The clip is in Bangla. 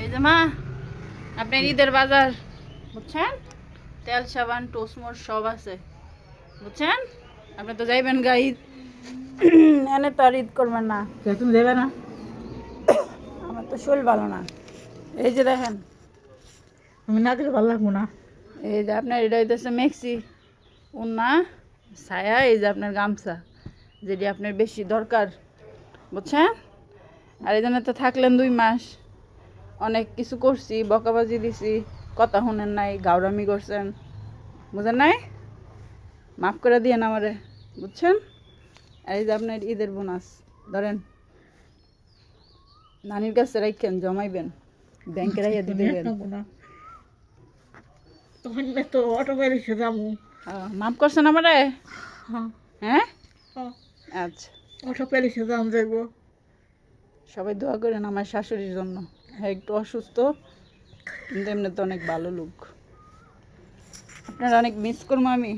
এই যে মা আপনার ঈদের বাজার বুঝছেন, তেল সাবান টোসমোর সব আছে বুঝছেন। আপনি তো যাইবেন গা ঈদ, এনে তো আর ঈদ করবেন না। তুমি দেবে না? আমার তো শরীর ভালো না। এই যে দেখেন, তুমি না দিলে ভালো লাগবো না। এই যে আপনার এটা হইতেছে মেক্সি উন্না ছায়া, এই যে আপনার গামছা যেটি আপনার বেশি দরকার বুঝছেন। আর এই জন্য তো থাকলেন 2 মাস, অনেক কিছু করছি, বকাবাজি দিছি, কথা শুনেন নাই, গাউরামি করছেন, বুঝেন নাই, মাফ করে দিয়েন আমারে বুঝছেন। আর এই যে আপনার ঈদের বোনাস ধরেন, নানির কাছে রাখেন, জমাইবেন, ব্যাংকে রাখিয়ে দিয়ে দেবেন। তখন তো অটো বেরিয়েছে যাবো। মাফ করছেন আমারে? হ্যাঁ হ্যাঁ হ্যাঁ, আচ্ছা, অটো বেরিয়েছে যাম যাইবো। সবাই দোয়া করেন আমার শাশুড়ির জন্য। হ্যাঁ একটু অসুস্থ, কিন্তু এমনি তো অনেক ভালো লোক। আপনারা অনেক মিস করবো আমি।